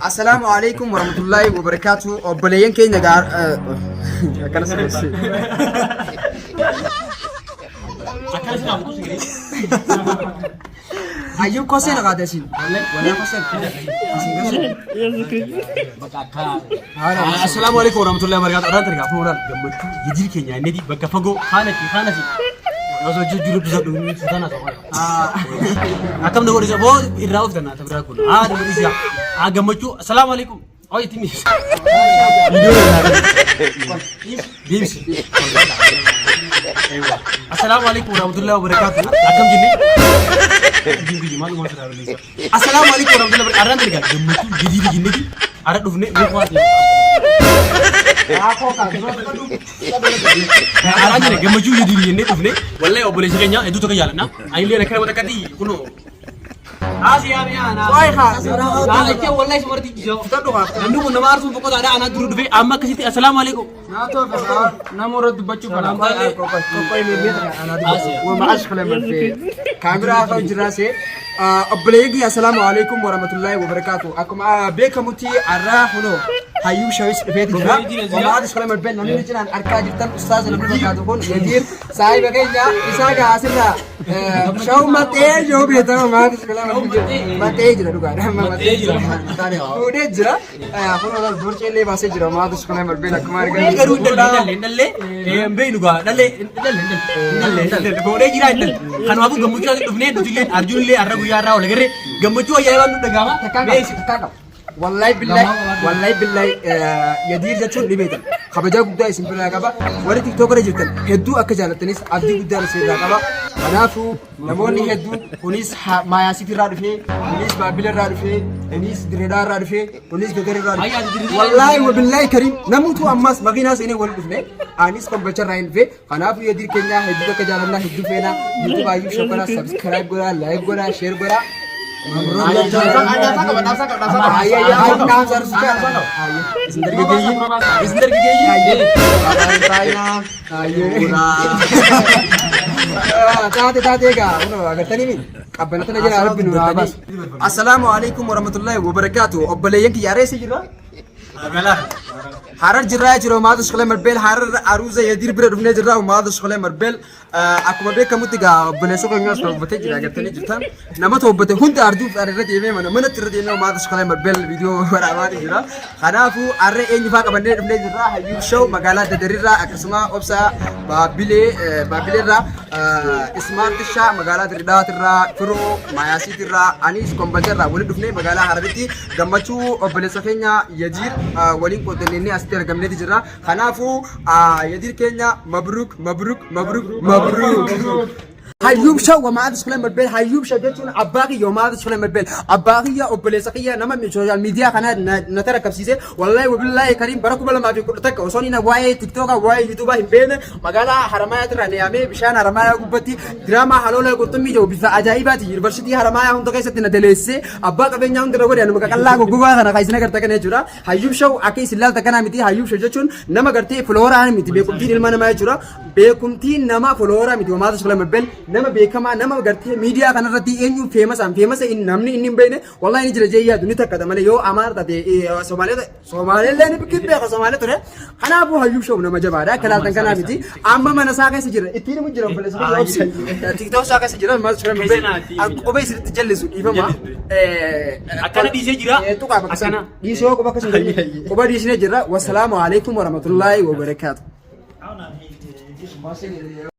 السلام عليكم ورحمة الله وبركاته. وبلين كي نجار كان سبسي. أيوب كوسين قادسين. ولا كوسين. السلام عليكم ورحمة الله وبركاته. أنا ترجع فورا جنبك يجيل كينيا ندي بكفاجو خانتي. Lalu jujur bisa dulu sana soalnya. Akan dengar siapa? Irau dan atau berapa? Dengar siapa? Agak macu. Assalamualaikum. Oh itu nih. Video. Assalamualaikum warahmatullahi wabarakatuh. Agam gini. Gini malu malu terlalu lisa. Assalamualaikum warahmatullahi wabarakatuh. Aran terlihat gemacu gini. Aran dufne berkuat. Aku kan. Aran ni gemacu gini dufne. Wallahi boleh sekenya itu tu kerja na. Ain lihat kerja kita kati kuno. Asyik ya na. Wah khas. Dah ikut wallahi seperti itu. Kita doa. Anu pun nama arus pokok ada anak dulu dulu. Amma kasih assalamualaikum. Na to besar. Namurad bacu pada. Kau ini lihat anak dulu. Wah maas kalau merfe. Kamera kau jelas ya. Abelagi assalamualaikum warahmatullahi wabarakatuh. Aku bekamuti arah huno. Hayu shawis befet jira. Wamaad sekolah merben. Nami ni cinan arkaj jitan ustaz nabi berkata pun. Yadir saya bagainya isaga asirnya. Shaw mate jo betul wamaad sekolah merben. Mate jira juga. Mate jira. Udah jira. Aku orang borcele bahasa jira. Wamaad sekolah merben. Aku mari kan. Garu nalle. Embe juga nalle. Boleh jira nalle. Kan aku gemucu lagi dufne tujuan Arjun le arah guyara oleh kere gemucu aja kan udah gama. Kakak. والله بالله يدير جاتون لبيتن خبجا قدا اسم بلا كبا وري تيك توك رجلتن هدو اكجالتنيس ابدي قدا رسيدا كبا منافو نموني هدو ونيس ما ياسي في رادفي ونيس بابل رادفي ونيس دريدا رادفي ونيس غغري رادفي والله وبالله كريم نموتو اماس مغيناس اني ولدفني انيس كم بچر راين في خنافو يدير كنيا هدو كجالنا هدو فينا يوتيوب ايو شكرا سبسكرايب غرا لايك غرا شير غرا Assalamualaikum warahmatullahi wabarakatuh. Obboleeyyan kiyya reessa jirra? Harar jirraa jira maadu shaqalee marbeel harar aruuza yadir bira dhufnee jirraa maadu shaqalee marbeel akkuma beekamutti gaa obboleessa keenyaas toobatee jira agartanii jirtan nama toobate hunda arduuf irratti deemee mana irratti deemee maadu shaqalee marbeel viidiyoo waraabaa jira kanaafuu arree eenyufaa qabannee dhufnee jirraa hayyuu show magaalaa dadarirraa akkasuma obsaa baabileerraa ismaartishaa magaalaa diridaatirraa firoo maayaasiitirraa anis kombaljarraa waliin dhufnee magaalaa hararitti gammachuu obboleessa keenya yajiir waliin qoodannee as argamneeti jirra kanaafuu yadir keenya mabruk hayyub shaw wamaad shaqalee marbeel hayyub shaw jechuun abbaa kiyya wamaad shaqalee marbeel abbaa kiyya obboleessa kiyya nama social media kana na tarakabsiise wallahi wabillahi karim baraku bala maafi kudhataka osoo ina waa'ee tiktoka waa'ee youtuba hin beene magaalaa haramayaa tirra neeyamee bishaan haramayaa gubbatti diraamaa haloola qurxummii jiru bifa ajaa'ibaati yuunivarsiitii haramayaa hunda keessatti na daleessee abbaa qabeenyaa hunda dogode anuma qaqallaa goggubaa kana kaayisina garta kana jechuudha hayyub shaw akka isin laalta kana miti hayyub shaw jechuun nama gartee flooraa miti beekumtiin ilma namaa jechuudha beekumtiin nama flooraa miti wamaad shaqalee marbeel nama beekama nama gartee miidiyaa kanarratti eenyu feemasa namni inni hin beekne wallahi ni jira jeeyyaa duni takkata malee yoo amaar taate Somaalilee ni bikin beeka Somaalee ture kanaafuu hayyuu show nama jabaadha akka laaltan kanaa miti amma mana isaa keessa jira ittiin mu jira obboleessa tiktok isaa keessa jira maal qubee isinitti jallisu dhiifama akkana dhiisee jira tuqaa bakka sana dhiisoo quba akkasuma quba dhiisnee jira wassalaamu alaikum warahmatullaahi wabarakaatuh